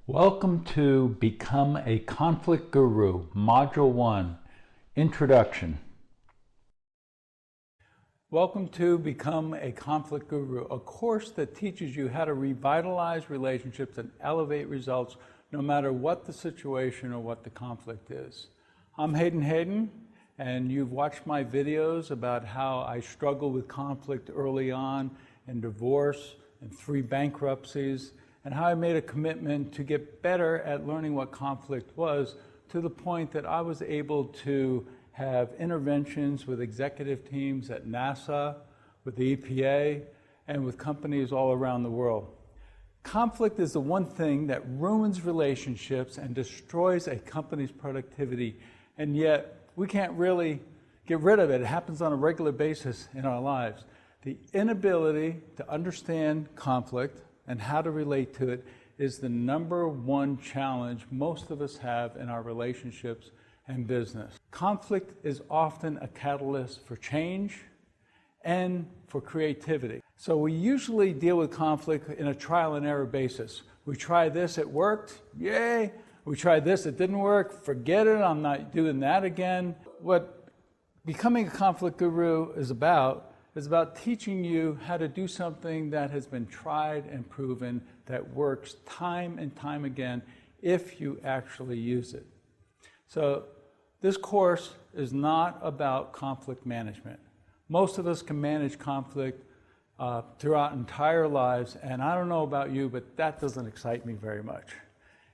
Welcome to Become a Conflict Guru, Module 1, Introduction. Welcome to Become a Conflict Guru, a course that teaches you how to revitalize relationships and elevate results no matter what the situation or what the conflict is. I'm Hayden, and you've watched my videos about how I struggled with conflict early on in divorce and 3 bankruptcies, and how I made a commitment to get better at learning what conflict was, to the point that I was able to have interventions with executive teams at NASA, with the EPA, and with companies all around the world. Conflict is the one thing that ruins relationships and destroys a company's productivity, and yet we can't really get rid of it. It happens on a regular basis in our lives. The inability to understand conflict and how to relate to it is the #1 challenge most of us have in our relationships and business. Conflict is often a catalyst for change and for creativity. So we usually deal with conflict in a trial and error basis. We try this, it worked, yay. We tried this, it didn't work, forget it, I'm not doing that again. What becoming a conflict guru is about teaching you how to do something that has been tried and proven, that works time and time again if you actually use it. So this course is not about conflict management. Most of us can manage conflict throughout entire lives, and I don't know about you, but that doesn't excite me very much.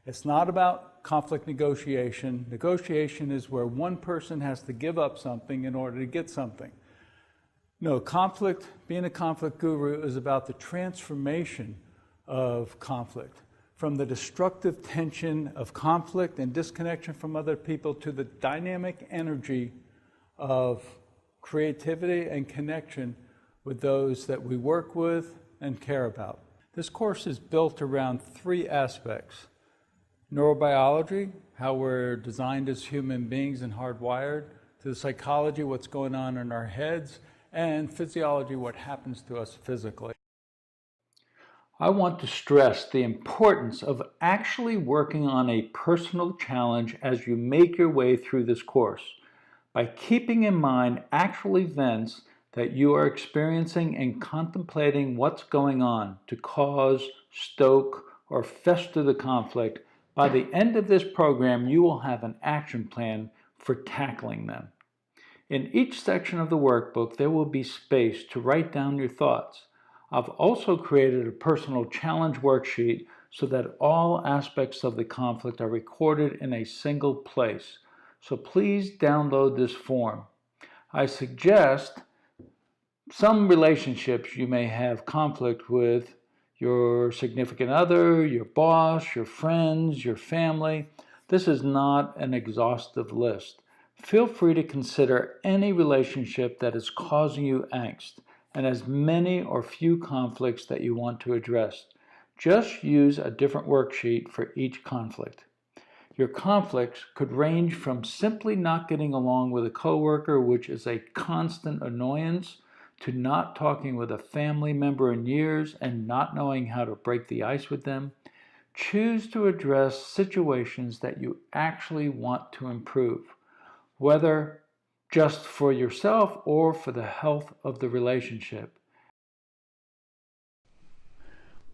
It's not about conflict negotiation. Negotiation is where one person has to give up something in order to get something. No, being a conflict guru is about the transformation of conflict, from the destructive tension of conflict and disconnection from other people to the dynamic energy of creativity and connection with those that we work with and care about. This course is built around 3 aspects: neurobiology, how we're designed as human beings and hardwired, to the psychology, what's going on in our heads, and physiology, what happens to us physically. I want to stress the importance of actually working on a personal challenge as you make your way through this course, by keeping in mind actual events that you are experiencing and contemplating what's going on to cause, stoke, or fester the conflict. By the end of this program, you will have an action plan for tackling them. In each section of the workbook, there will be space to write down your thoughts. I've also created a personal challenge worksheet so that all aspects of the conflict are recorded in a single place. So please download this form. I suggest some relationships you may have conflict with: your significant other, your boss, your friends, your family. This is not an exhaustive list. Feel free to consider any relationship that is causing you angst and as many or few conflicts that you want to address. Just use a different worksheet for each conflict. Your conflicts could range from simply not getting along with a coworker, which is a constant annoyance, to not talking with a family member in years and not knowing how to break the ice with them. Choose to address situations that you actually want to improve, whether just for yourself or for the health of the relationship.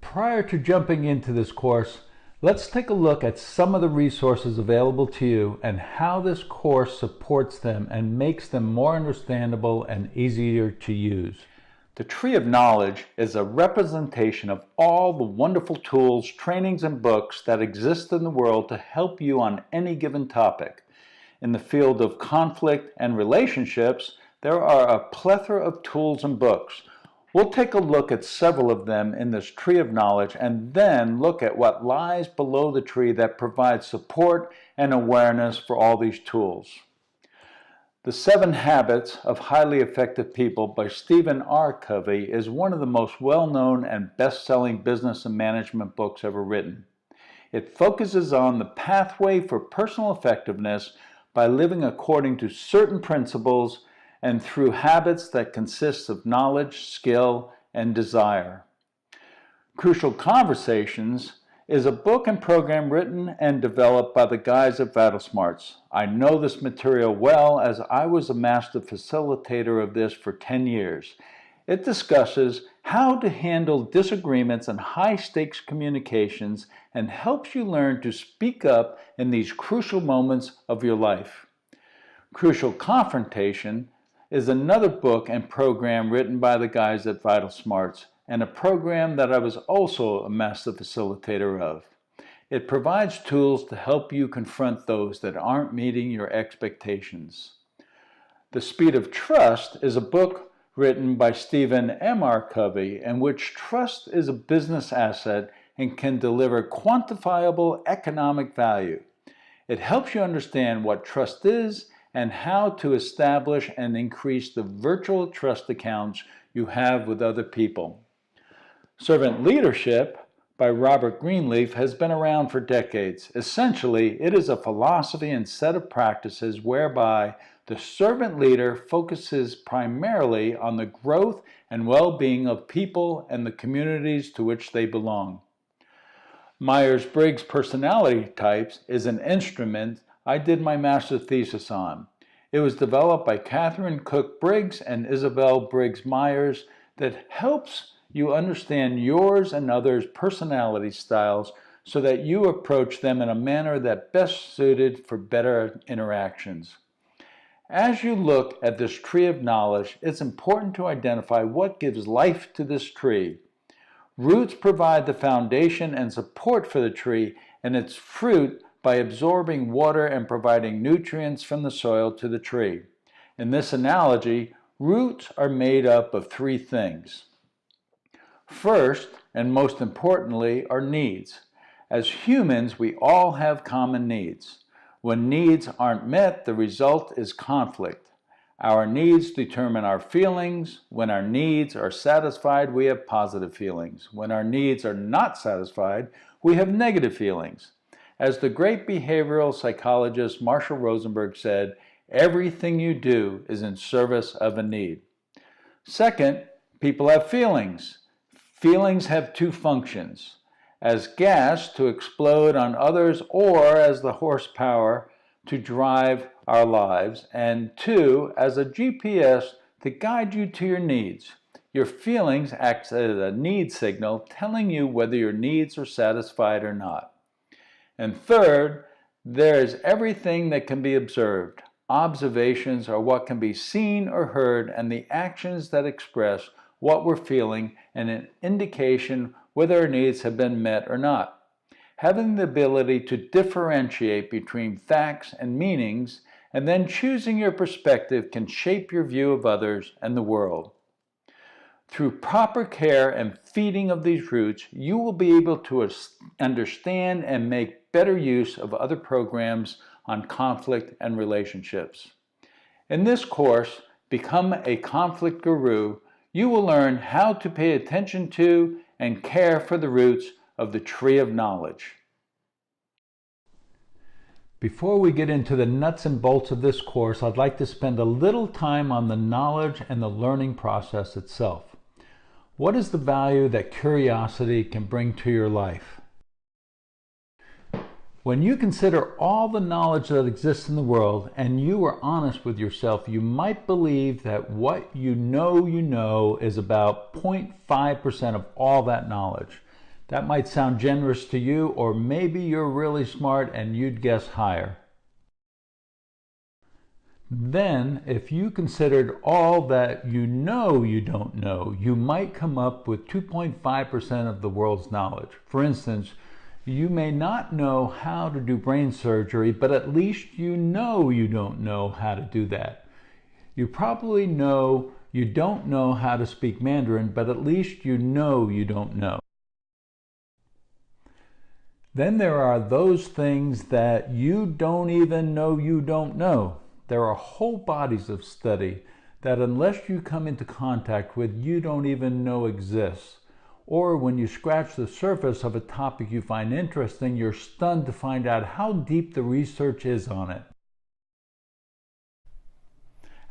Prior to jumping into this course, let's take a look at some of the resources available to you and how this course supports them and makes them more understandable and easier to use. The Tree of Knowledge is a representation of all the wonderful tools, trainings, and books that exist in the world to help you on any given topic. In the field of conflict and relationships, there are a plethora of tools and books. We'll take a look at several of them in this Tree of Knowledge, and then look at what lies below the tree that provides support and awareness for all these tools. The 7 Habits of Highly Effective People by Stephen R. Covey is one of the most well-known and best-selling business and management books ever written. It focuses on the pathway for personal effectiveness by living according to certain principles and through habits that consist of knowledge, skill, and desire. Crucial Conversations is a book and program written and developed by the guys at Vital Smarts. I know this material well as I was a master facilitator of this for 10 years. It discusses how to handle disagreements and high-stakes communications and helps you learn to speak up in these crucial moments of your life. Crucial Confrontation is another book and program written by the guys at Vital Smarts, and a program that I was also a master facilitator of. It provides tools to help you confront those that aren't meeting your expectations. The Speed of Trust is a book written by Stephen M.R. Covey, in which trust is a business asset and can deliver quantifiable economic value. It helps you understand what trust is and how to establish and increase the virtual trust accounts you have with other people. Servant Leadership by Robert Greenleaf has been around for decades. Essentially, it is a philosophy and set of practices whereby the servant leader focuses primarily on the growth and well-being of people and the communities to which they belong. Myers-Briggs Personality Types is an instrument I did my master's thesis on. It was developed by Catherine Cook Briggs and Isabel Briggs Myers that helps you understand yours and others' personality styles so that you approach them in a manner that best suited for better interactions. As you look at this tree of knowledge, it's important to identify what gives life to this tree. Roots provide the foundation and support for the tree and its fruit by absorbing water and providing nutrients from the soil to the tree. In this analogy, roots are made up of three things. First, and most importantly, are needs. As humans, we all have common needs. When needs aren't met, the result is conflict. Our needs determine our feelings. When our needs are satisfied, we have positive feelings. When our needs are not satisfied, we have negative feelings. As the great behavioral psychologist Marshall Rosenberg said, everything you do is in service of a need. Second, people have feelings. Feelings have two functions: as gas to explode on others or as the horsepower to drive our lives, and two, as a GPS to guide you to your needs. Your feelings act as a need signal telling you whether your needs are satisfied or not. And third, there is everything that can be observed. Observations are what can be seen or heard, and the actions that express what we're feeling and an indication whether our needs have been met or not. Having the ability to differentiate between facts and meanings and then choosing your perspective can shape your view of others and the world. Through proper care and feeding of these roots, you will be able to understand and make better use of other programs on conflict and relationships. In this course, Become a Conflict Guru, you will learn how to pay attention to and care for the roots of the tree of knowledge. Before we get into the nuts and bolts of this course, I'd like to spend a little time on the knowledge and the learning process itself. What is the value that curiosity can bring to your life? When you consider all the knowledge that exists in the world and you are honest with yourself, you might believe that what you know is about 0.5% of all that knowledge. That might sound generous to you, or maybe you're really smart and you'd guess higher. Then, if you considered all that you don't know, you might come up with 2.5% of the world's knowledge. For instance, you may not know how to do brain surgery, but at least you don't know how to do that. You probably know you don't know how to speak Mandarin, but at least you don't know. Then there are those things that you don't even know you don't know. There are whole bodies of study that unless you come into contact with, you don't even know exists. Or when you scratch the surface of a topic you find interesting, you're stunned to find out how deep the research is on it.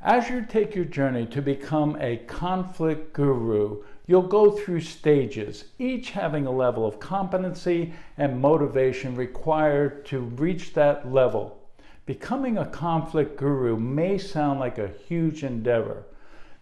As you take your journey to become a conflict guru, You'll go through stages, each having a level of competency and motivation required to reach that level. Becoming a conflict guru may sound like a huge endeavor.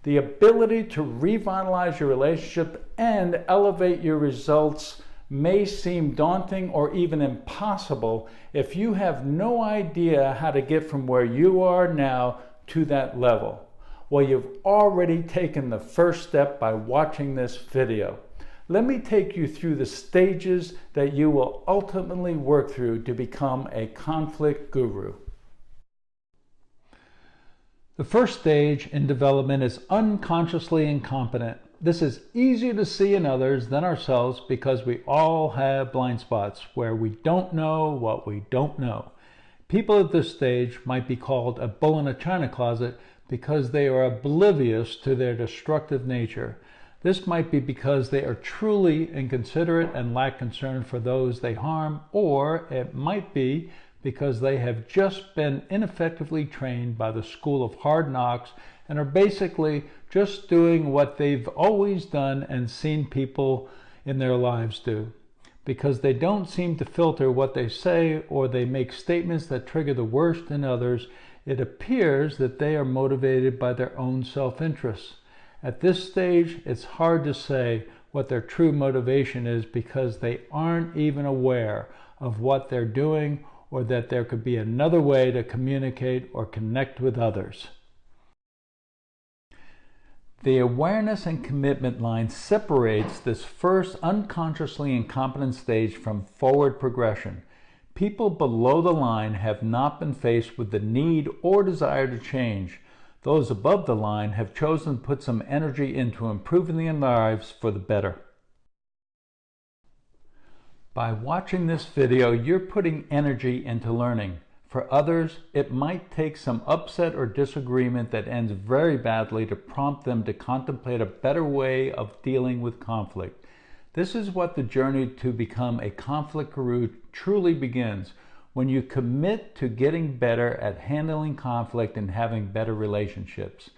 The ability to revitalize your relationship and elevate your results may seem daunting or even impossible if you have no idea how to get from where you are now to that level. Well, you've already taken the first step by watching this video. Let me take you through the stages that you will ultimately work through to become a conflict guru. The first stage in development is unconsciously incompetent. This is easier to see in others than ourselves because we all have blind spots where we don't know what we don't know. People at this stage might be called a bull in a china closet because they are oblivious to their destructive nature. This might be because they are truly inconsiderate and lack concern for those they harm, or it might be because they have just been ineffectively trained by the school of hard knocks and are basically just doing what they've always done and seen people in their lives do. Because they don't seem to filter what they say, or they make statements that trigger the worst in others, it appears that they are motivated by their own self-interest. At this stage, it's hard to say what their true motivation is because they aren't even aware of what they're doing, or that there could be another way to communicate or connect with others. The awareness and commitment line separates this first unconsciously incompetent stage from forward progression. People below the line have not been faced with the need or desire to change. Those above the line have chosen to put some energy into improving their lives for the better. By watching this video, you're putting energy into learning. For others, it might take some upset or disagreement that ends very badly to prompt them to contemplate a better way of dealing with conflict. This is what the journey to become a conflict guru truly begins, when you commit to getting better at handling conflict and having better relationships.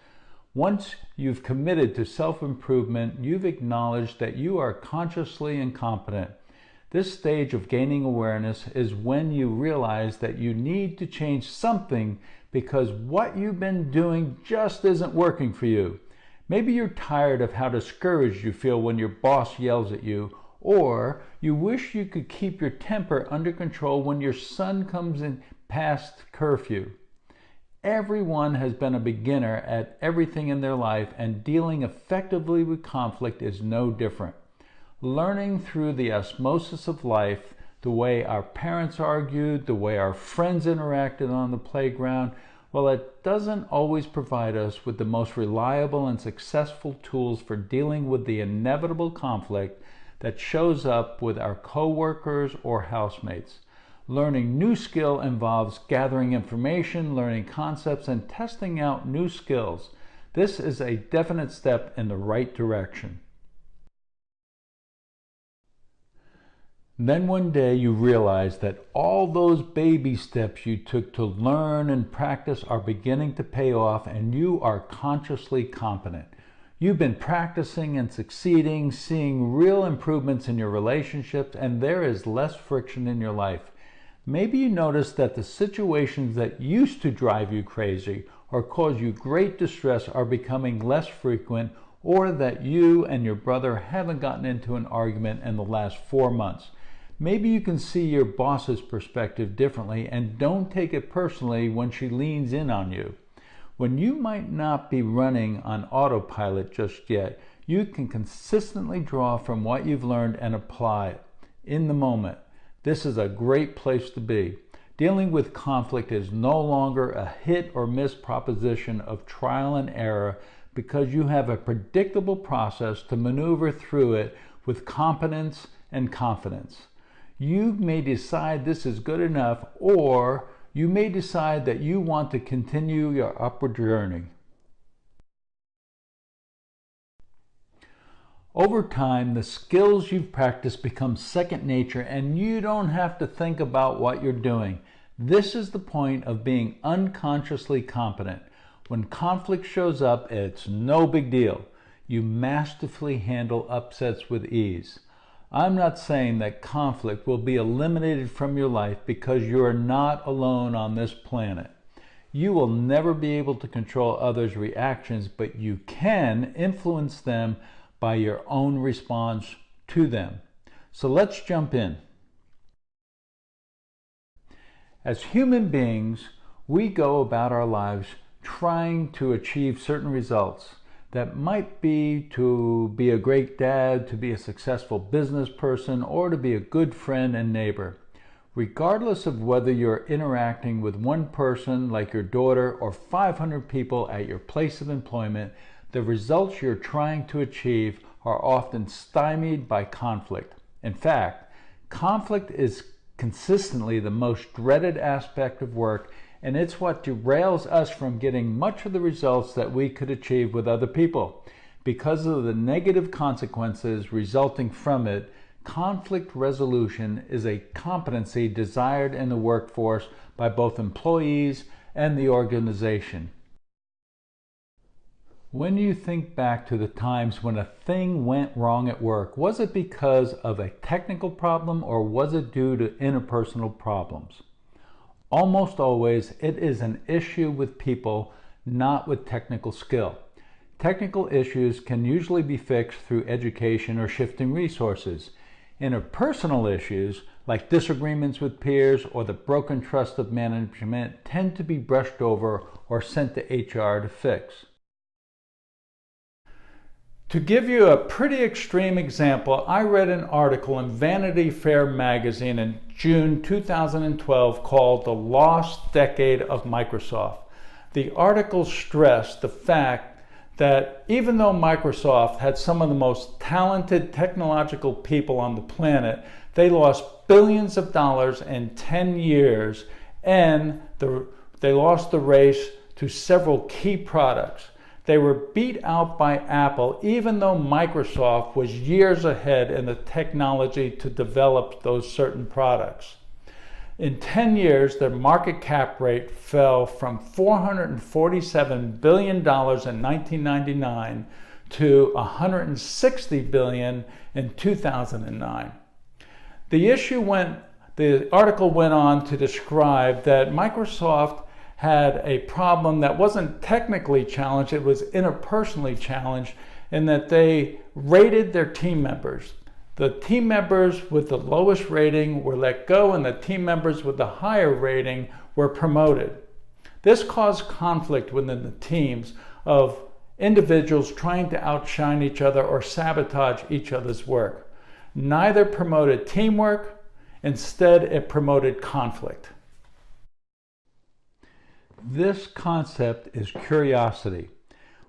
Once you've committed to self-improvement, you've acknowledged that you are consciously incompetent. This stage of gaining awareness is when you realize that you need to change something because what you've been doing just isn't working for you. Maybe you're tired of how discouraged you feel when your boss yells at you, or you wish you could keep your temper under control when your son comes in past curfew. Everyone has been a beginner at everything in their life, and dealing effectively with conflict is no different. Learning through the osmosis of life, the way our parents argued, the way our friends interacted on the playground, well, it doesn't always provide us with the most reliable and successful tools for dealing with the inevitable conflict that shows up with our coworkers or housemates. Learning new skill involves gathering information, learning concepts, and testing out new skills. This is a definite step in the right direction. Then one day you realize that all those baby steps you took to learn and practice are beginning to pay off, and you are consciously competent. You've been practicing and succeeding, seeing real improvements in your relationships, and there is less friction in your life. Maybe you notice that the situations that used to drive you crazy or cause you great distress are becoming less frequent, or that you and your brother haven't gotten into an argument in the last 4 months. Maybe you can see your boss's perspective differently and don't take it personally when she leans in on you. When you might not be running on autopilot just yet, you can consistently draw from what you've learned and apply it in the moment. This is a great place to be. Dealing with conflict is no longer a hit or miss proposition of trial and error, because you have a predictable process to maneuver through it with competence and confidence. You may decide this is good enough, or you may decide that you want to continue your upward journey. Over time, the skills you've practiced become second nature, and you don't have to think about what you're doing. This is the point of being unconsciously competent. When conflict shows up, it's no big deal. You masterfully handle upsets with ease. I'm not saying that conflict will be eliminated from your life because you are not alone on this planet. You will never be able to control others' reactions, but you can influence them by your own response to them. So let's jump in. As human beings, we go about our lives trying to achieve certain results. That might be to be a great dad, to be a successful business person, or to be a good friend and neighbor. Regardless of whether you're interacting with one person like your daughter or 500 people at your place of employment, the results you're trying to achieve are often stymied by conflict. In fact, conflict is consistently the most dreaded aspect of work, and it's what derails us from getting much of the results that we could achieve with other people. Because of the negative consequences resulting from it, conflict resolution is a competency desired in the workforce by both employees and the organization. When you think back to the times when a thing went wrong at work, was it because of a technical problem or was it due to interpersonal problems? Almost always, it is an issue with people, not with technical skill. Technical issues can usually be fixed through education or shifting resources. Interpersonal issues, like disagreements with peers or the broken trust of management, tend to be brushed over or sent to HR to fix. To give you a pretty extreme example, I read an article in Vanity Fair magazine in June 2012 called The Lost Decade of Microsoft. The article stressed the fact that even though Microsoft had some of the most talented technological people on the planet, they lost billions of dollars in 10 years and they lost the race to several key products. They were beat out by Apple, even though Microsoft was years ahead in the technology to develop those certain products. In 10 years, their market cap rate fell from $447 billion in 1999 to $160 billion in 2009. The article went on to describe that Microsoft had a problem that wasn't technically challenged, it was interpersonally challenged, in that they rated their team members. The team members with the lowest rating were let go and the team members with the higher rating were promoted. This caused conflict within the teams of individuals trying to outshine each other or sabotage each other's work. Neither promoted teamwork, instead it promoted conflict. This concept is curiosity.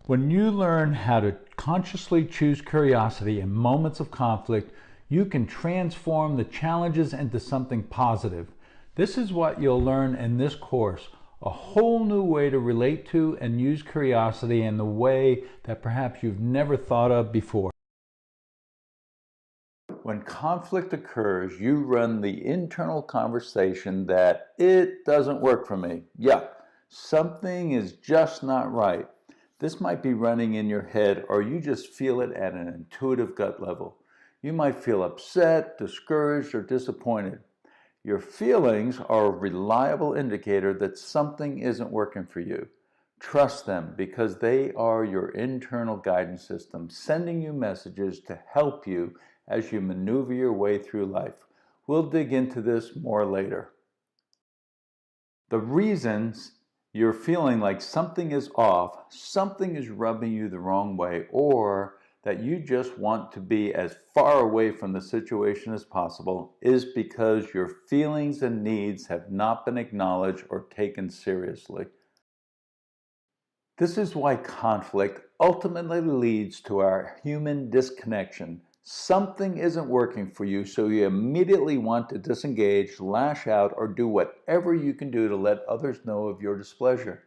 When you learn how to consciously choose curiosity in moments of conflict, you can transform the challenges into something positive. This is what you'll learn in this course, a whole new way to relate to and use curiosity in the way that perhaps you've never thought of before. When conflict occurs, you run the internal conversation that it doesn't work for me. Yuck. Something is just not right. This might be running in your head, or you just feel it at an intuitive gut level. You might feel upset, discouraged, or disappointed. Your feelings are a reliable indicator that something isn't working for you. Trust them because they are your internal guidance system, sending you messages to help you as you maneuver your way through life. We'll dig into this more later. The reasons you're feeling like something is off, something is rubbing you the wrong way, or that you just want to be as far away from the situation as possible is because your feelings and needs have not been acknowledged or taken seriously. This is why conflict ultimately leads to our human disconnection. Something isn't working for you, so you immediately want to disengage, lash out, or do whatever you can do to let others know of your displeasure.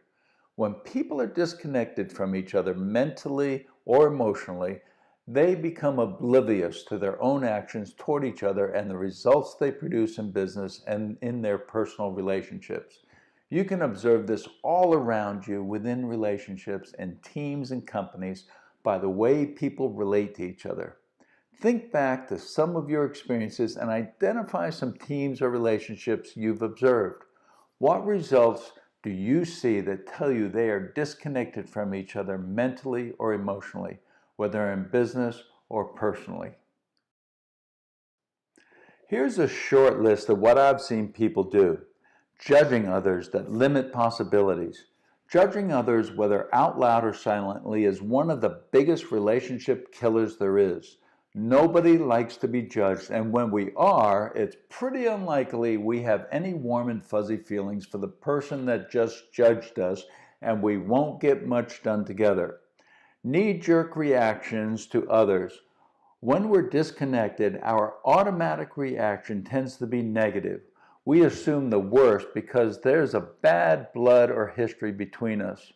When people are disconnected from each other mentally or emotionally, they become oblivious to their own actions toward each other and the results they produce in business and in their personal relationships. You can observe this all around you within relationships and teams and companies, by the way people relate to each other. Think back to some of your experiences and identify some teams or relationships you've observed. What results do you see that tell you they are disconnected from each other mentally or emotionally, whether in business or personally? Here's a short list of what I've seen people do. Judging others that limit possibilities. Judging others, whether out loud or silently, is one of the biggest relationship killers there is. Nobody likes to be judged, and when we are, it's pretty unlikely we have any warm and fuzzy feelings for the person that just judged us, and we won't get much done together. Knee-jerk reactions to others. When we're disconnected, our automatic reaction tends to be negative. We assume the worst because there's a bad blood or history between us.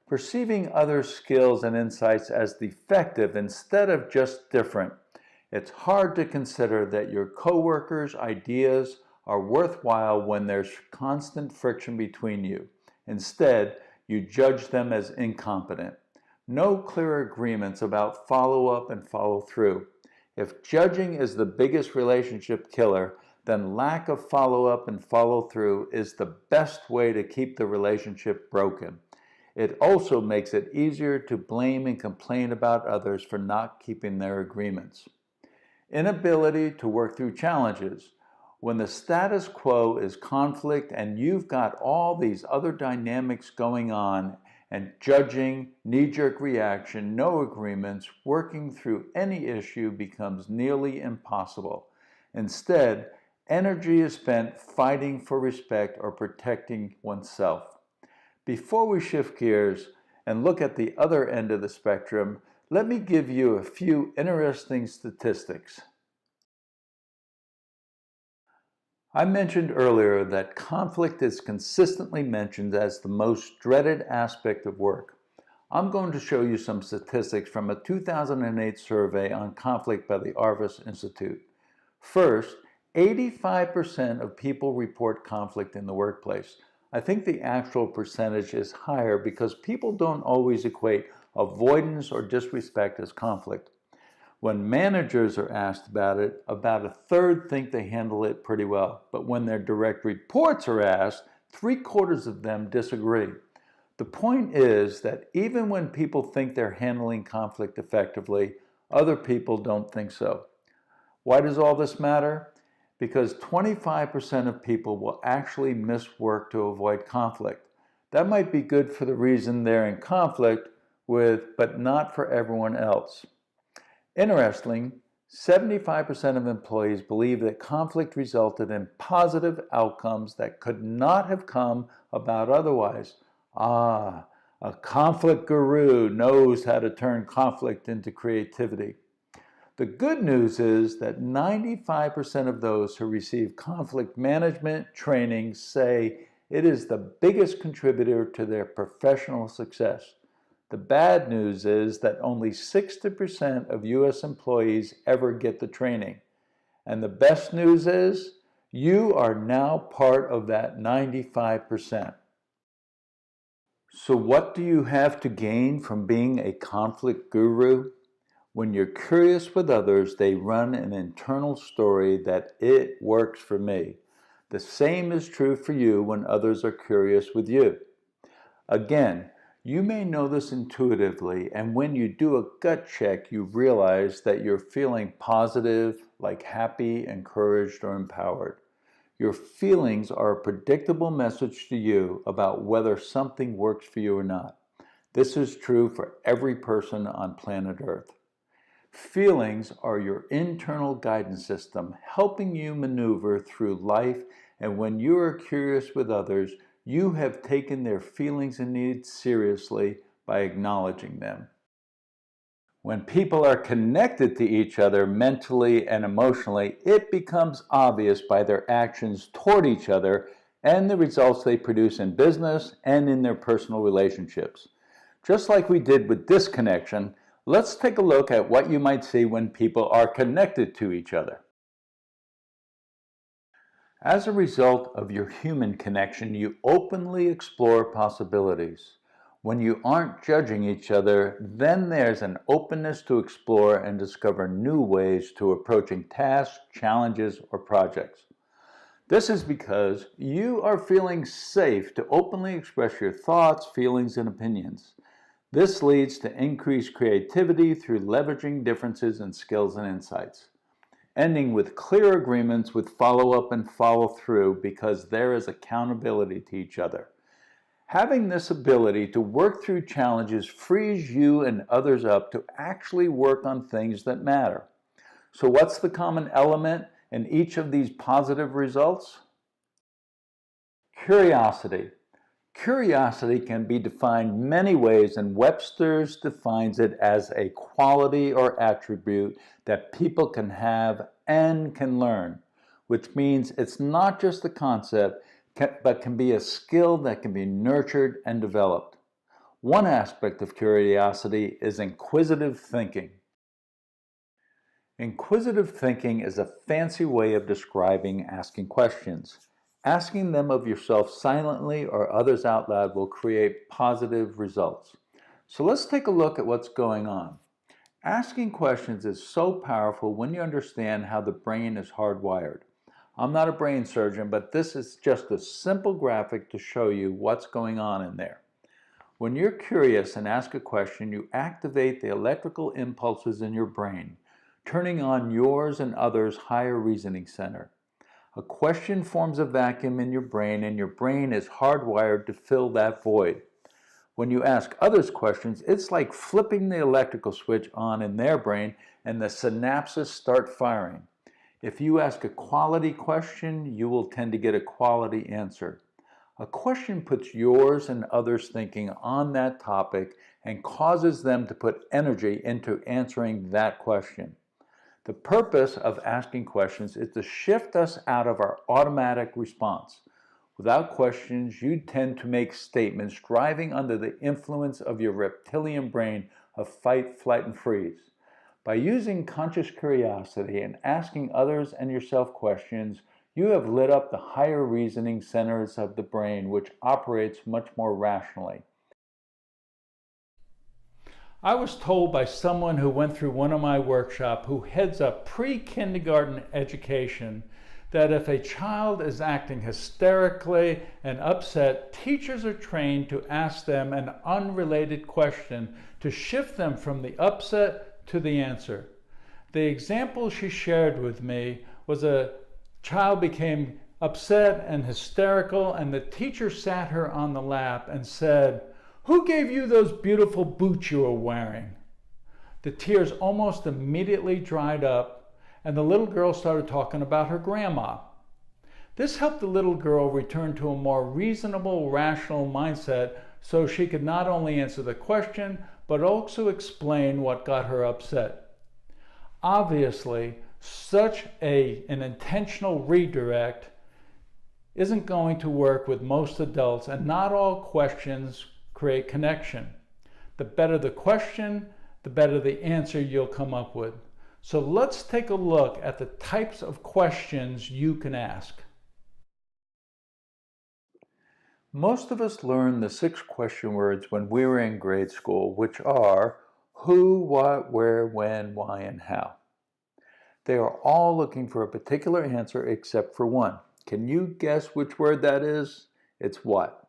Perceiving others' skills and insights as defective instead of just different. It's hard to consider that your coworkers' ideas are worthwhile when there's constant friction between you. Instead, you judge them as incompetent. No clear agreements about follow-up and follow-through. If judging is the biggest relationship killer, then lack of follow-up and follow-through is the best way to keep the relationship broken. It also makes it easier to blame and complain about others for not keeping their agreements. Inability to work through challenges. When the status quo is conflict and you've got all these other dynamics going on, and judging, knee-jerk reaction, no agreements, working through any issue becomes nearly impossible. Instead, energy is spent fighting for respect or protecting oneself. Before we shift gears and look at the other end of the spectrum, let me give you a few interesting statistics. I mentioned earlier that conflict is consistently mentioned as the most dreaded aspect of work. I'm going to show you some statistics from a 2008 survey on conflict by the Arvis Institute. First, 85% of people report conflict in the workplace. I think the actual percentage is higher because people don't always equate avoidance or disrespect as conflict. When managers are asked about it, about a third think they handle it pretty well. But when their direct reports are asked, 3/4 of them disagree. The point is that even when people think they're handling conflict effectively, other people don't think so. Why does all this matter? Because 25% of people will actually miss work to avoid conflict. That might be good for the reason they're in conflict with, but not for everyone else. Interestingly, 75% of employees believe that conflict resulted in positive outcomes that could not have come about otherwise. A conflict guru knows how to turn conflict into creativity. The good news is that 95% of those who receive conflict management training say it is the biggest contributor to their professional success. The bad news is that only 60% of U.S. employees ever get the training. And the best news is you are now part of that 95%. So what do you have to gain from being a conflict guru? When you're curious with others, they run an internal story that it works for me. The same is true for you when others are curious with you. Again, you may know this intuitively, and when you do a gut check, you realize that you're feeling positive, like happy, encouraged, or empowered. Your feelings are a predictable message to you about whether something works for you or not. This is true for every person on planet Earth. Feelings are your internal guidance system, helping you maneuver through life, and when you are curious with others, you have taken their feelings and needs seriously by acknowledging them. When people are connected to each other mentally and emotionally, it becomes obvious by their actions toward each other and the results they produce in business and in their personal relationships. Just like we did with disconnection, let's take a look at what you might see when people are connected to each other. As a result of your human connection, you openly explore possibilities. When you aren't judging each other, then there's an openness to explore and discover new ways to approaching tasks, challenges, or projects. This is because you are feeling safe to openly express your thoughts, feelings, and opinions. This leads to increased creativity through leveraging differences in skills and insights, ending with clear agreements with follow-up and follow-through because there is accountability to each other. Having this ability to work through challenges frees you and others up to actually work on things that matter. So what's the common element in each of these positive results? Curiosity. Curiosity can be defined many ways, and Webster's defines it as a quality or attribute that people can have and can learn, which means it's not just a concept, but can be a skill that can be nurtured and developed. One aspect of curiosity is inquisitive thinking. Inquisitive thinking is a fancy way of describing asking questions. Asking them of yourself silently or others out loud will create positive results. So let's take a look at what's going on. Asking questions is so powerful when you understand how the brain is hardwired. I'm not a brain surgeon, but this is just a simple graphic to show you what's going on in there. When you're curious and ask a question, you activate the electrical impulses in your brain, turning on yours and others' higher reasoning center. A question forms a vacuum in your brain, and your brain is hardwired to fill that void. When you ask others questions, it's like flipping the electrical switch on in their brain and the synapses start firing. If you ask a quality question, you will tend to get a quality answer. A question puts yours and others' thinking on that topic and causes them to put energy into answering that question. The purpose of asking questions is to shift us out of our automatic response. Without questions, you tend to make statements driving under the influence of your reptilian brain of fight, flight, and freeze. By using conscious curiosity and asking others and yourself questions, you have lit up the higher reasoning centers of the brain, which operates much more rationally. I was told by someone who went through one of my workshops who heads up pre-kindergarten education that if a child is acting hysterically and upset, teachers are trained to ask them an unrelated question to shift them from the upset to the answer. The example she shared with me was a child became upset and hysterical, and the teacher sat her on the lap and said, "Who gave you those beautiful boots you were wearing?" The tears almost immediately dried up, and the little girl started talking about her grandma. This helped the little girl return to a more reasonable, rational mindset so she could not only answer the question, but also explain what got her upset. Obviously, such an intentional redirect isn't going to work with most adults, and not all questions create connection. The better the question, the better the answer you'll come up with. So let's take a look at the types of questions you can ask. Most of us learned the 6 question words when we were in grade school, which are who, what, where, when, why, and how. They are all looking for a particular answer except for one. Can you guess which word that is? It's what.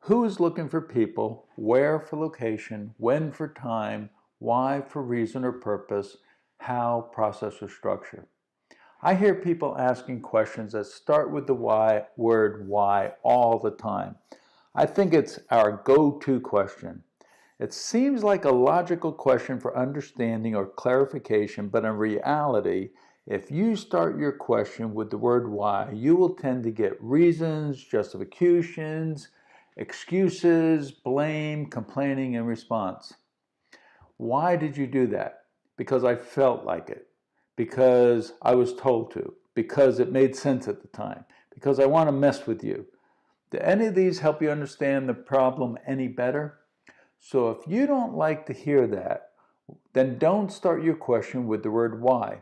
Who is looking for people, where for location, when for time, why for reason or purpose, how, process, or structure. I hear people asking questions that start with the word why all the time. I think it's our go-to question. It seems like a logical question for understanding or clarification, but in reality, if you start your question with the word why, you will tend to get reasons, justifications, excuses, blame, complaining, and response. Why did you do that? Because I felt like it. Because I was told to. Because it made sense at the time. Because I want to mess with you. Do any of these help you understand the problem any better? So if you don't like to hear that, then don't start your question with the word why.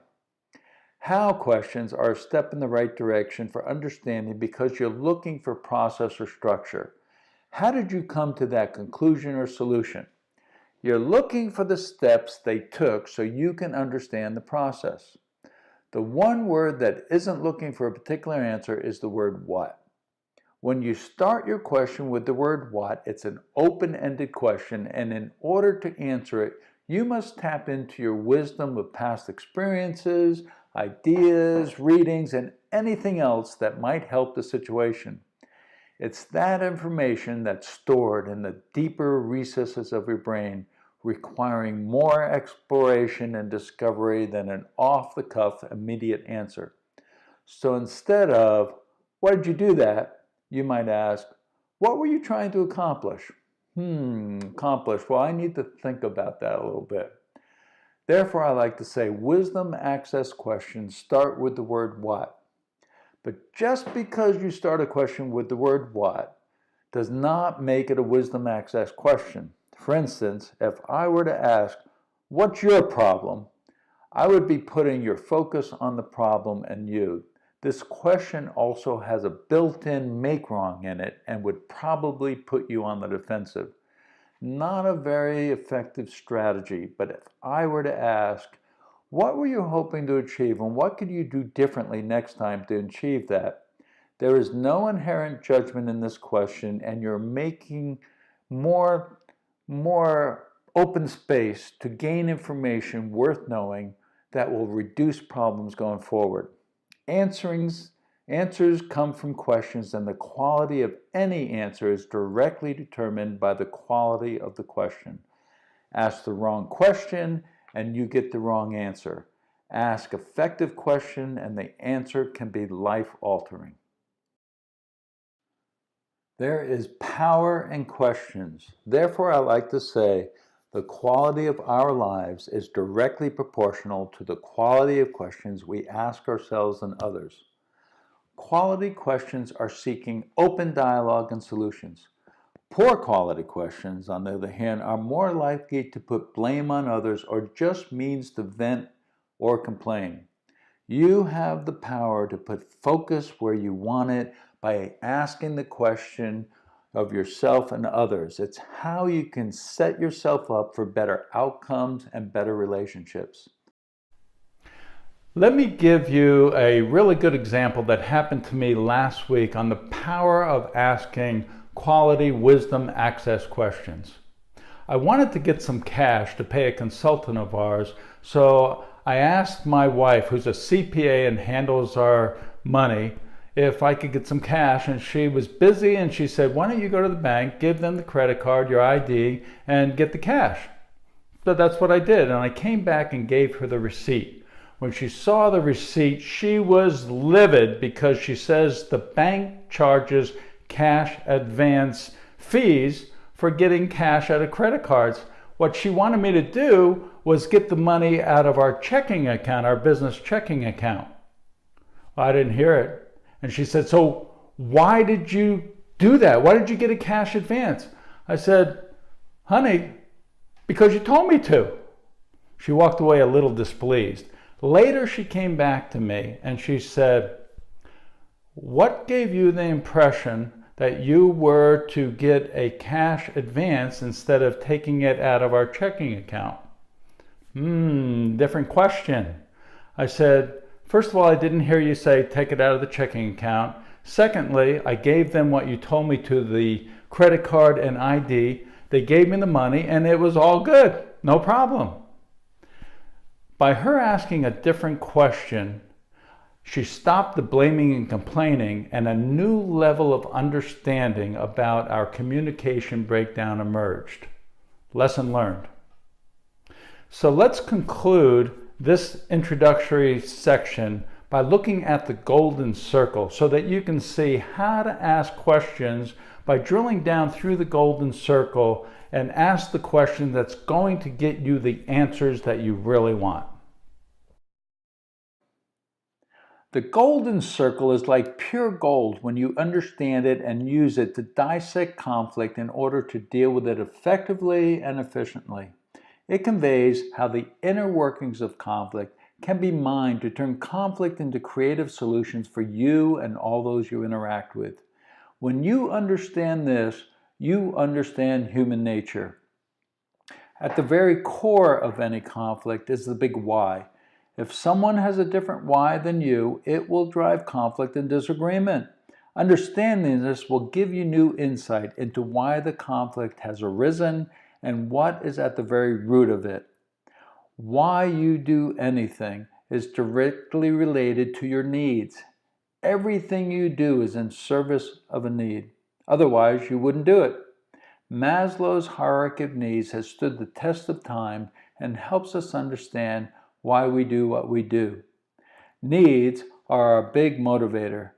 How questions are a step in the right direction for understanding because you're looking for process or structure. How did you come to that conclusion or solution? You're looking for the steps they took so you can understand the process. The one word that isn't looking for a particular answer is the word what. When you start your question with the word what, it's an open-ended question, and in order to answer it, you must tap into your wisdom of past experiences, ideas, readings, and anything else that might help the situation. It's that information that's stored in the deeper recesses of your brain, requiring more exploration and discovery than an off-the-cuff immediate answer. So instead of, "Why did you do that?" you might ask, "What were you trying to accomplish?" Accomplish. Well, I need to think about that a little bit. Therefore, I like to say wisdom access questions start with the word what. But just because you start a question with the word what does not make it a wisdom access question. For instance, if I were to ask, "What's your problem?" I would be putting your focus on the problem and you. This question also has a built-in make wrong in it and would probably put you on the defensive. Not a very effective strategy, but if I were to ask, "What were you hoping to achieve and what could you do differently next time to achieve that?" There is no inherent judgment in this question, and you're making more open space to gain information worth knowing that will reduce problems going forward. Answers come from questions, and the quality of any answer is directly determined by the quality of the question. Ask the wrong question, and you get the wrong answer. Ask effective question, and the answer can be life-altering. There is power in questions. Therefore, I like to say the quality of our lives is directly proportional to the quality of questions we ask ourselves and others. Quality questions are seeking open dialogue and solutions. Poor quality questions, on the other hand, are more likely to put blame on others or just means to vent or complain. You have the power to put focus where you want it by asking the question of yourself and others. It's how you can set yourself up for better outcomes and better relationships. Let me give you a really good example that happened to me last week on the power of asking quality wisdom access questions. I wanted to get some cash to pay a consultant of ours, so I asked my wife, who's a CPA and handles our money, if I could get some cash, and she was busy, and she said, "Why don't you go to the bank, give them the credit card, your ID, and get the cash?" So that's what I did, and I came back and gave her the receipt. When she saw the receipt, she was livid because she says the bank charges cash advance fees for getting cash out of credit cards. What she wanted me to do was get the money out of our checking account, our business checking account. Well, I didn't hear it. And she said, "So why did you do that? Why did you get a cash advance?" I said, "Honey, because you told me to." She walked away a little displeased. Later, she came back to me and she said, "What gave you the impression that you were to get a cash advance instead of taking it out of our checking account?" Different question. I said, "First of all, I didn't hear you say take it out of the checking account. Secondly, I gave them what you told me to, the credit card and ID. They gave me the money and it was all good, no problem." By her asking a different question, she stopped the blaming and complaining, and a new level of understanding about our communication breakdown emerged. Lesson learned. So let's conclude this introductory section by looking at the golden circle so that you can see how to ask questions by drilling down through the golden circle and ask the question that's going to get you the answers that you really want. The golden circle is like pure gold when you understand it and use it to dissect conflict in order to deal with it effectively and efficiently. It conveys how the inner workings of conflict can be mined to turn conflict into creative solutions for you and all those you interact with. When you understand this, you understand human nature. At the very core of any conflict is the big why. If someone has a different why than you, it will drive conflict and disagreement. Understanding this will give you new insight into why the conflict has arisen and what is at the very root of it. Why you do anything is directly related to your needs. Everything you do is in service of a need. Otherwise, you wouldn't do it. Maslow's hierarchy of needs has stood the test of time and helps us understand why we do what we do. Needs are our big motivator.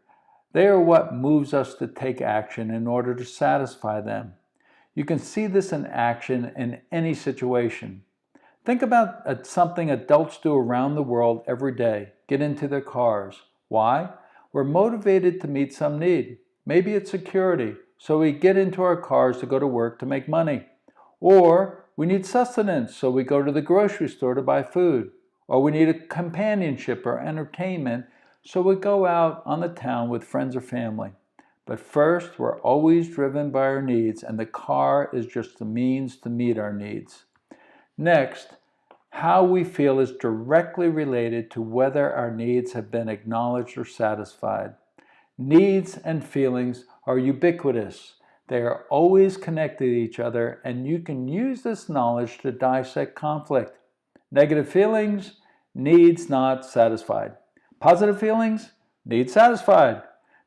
They are what moves us to take action in order to satisfy them. You can see this in action in any situation. Think about something adults do around the world every day. Get into their cars. Why? We're motivated to meet some need. Maybe it's security, so we get into our cars to go to work to make money. Or we need sustenance, so we go to the grocery store to buy food. Or we need a companionship or entertainment, so we go out on the town with friends or family. But first, we're always driven by our needs, and the car is just the means to meet our needs. Next, how we feel is directly related to whether our needs have been acknowledged or satisfied. Needs and feelings are ubiquitous. They are always connected to each other, and you can use this knowledge to dissect conflict. Negative feelings, needs not satisfied. Positive feelings, needs satisfied.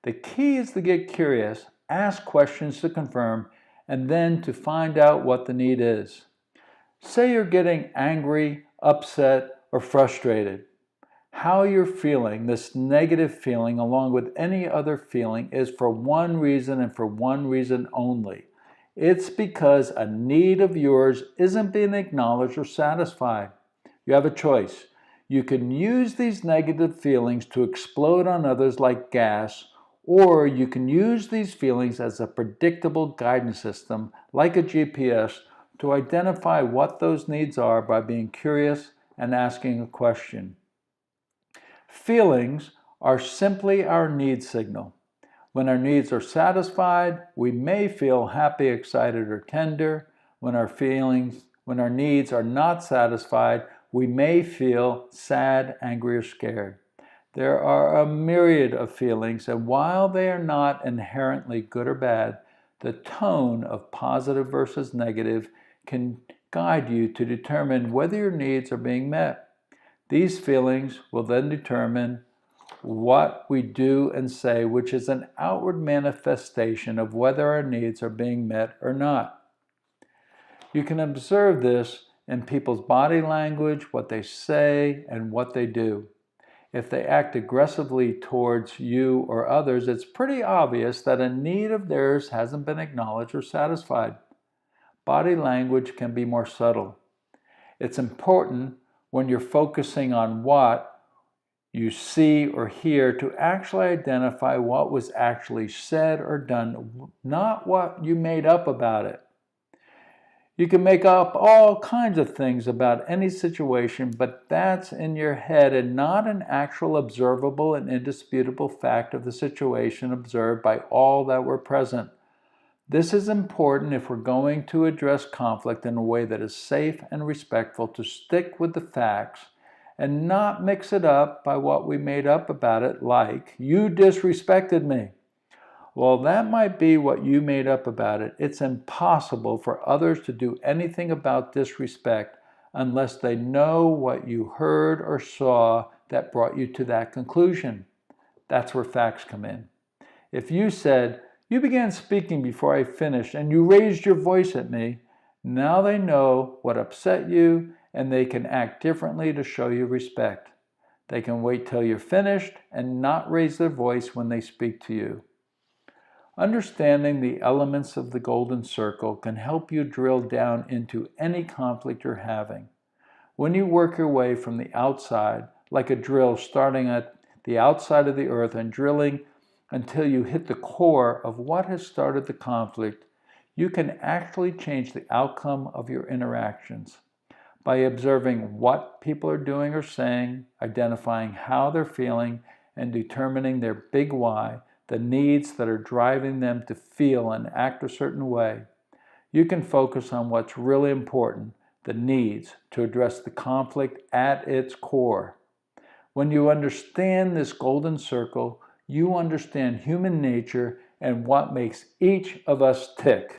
The key is to get curious, ask questions to confirm, and then to find out what the need is. Say you're getting angry, upset, or frustrated. How you're feeling, this negative feeling, along with any other feeling, is for one reason and for one reason only. It's because a need of yours isn't being acknowledged or satisfied. You have a choice. You can use these negative feelings to explode on others like gas, or you can use these feelings as a predictable guidance system, like a GPS, to identify what those needs are by being curious and asking a question. Feelings are simply our need signal. When our needs are satisfied, we may feel happy, excited, or tender. When our needs are not satisfied, we may feel sad, angry, or scared. There are a myriad of feelings, and while they are not inherently good or bad, the tone of positive versus negative can guide you to determine whether your needs are being met. These feelings will then determine what we do and say, which is an outward manifestation of whether our needs are being met or not. You can observe this in people's body language, what they say, and what they do. If they act aggressively towards you or others, it's pretty obvious that a need of theirs hasn't been acknowledged or satisfied. Body language can be more subtle. It's important when you're focusing on what you see or hear to actually identify what was actually said or done, not what you made up about it. You can make up all kinds of things about any situation, but that's in your head and not an actual observable and indisputable fact of the situation observed by all that were present. This is important if we're going to address conflict in a way that is safe and respectful, to stick with the facts and not mix it up by what we made up about it, like, you disrespected me. Well, that might be what you made up about it. It's impossible for others to do anything about disrespect unless they know what you heard or saw that brought you to that conclusion. That's where facts come in. If you said, "You began speaking before I finished and you raised your voice at me," now they know what upset you and they can act differently to show you respect. They can wait till you're finished and not raise their voice when they speak to you. Understanding the elements of the golden circle can help you drill down into any conflict you're having. When you work your way from the outside, like a drill starting at the outside of the earth and drilling until you hit the core of what has started the conflict, you can actually change the outcome of your interactions. By observing what people are doing or saying, identifying how they're feeling, and determining their big why, the needs that are driving them to feel and act a certain way, you can focus on what's really important, the needs, to address the conflict at its core. When you understand this golden circle, you understand human nature and what makes each of us tick.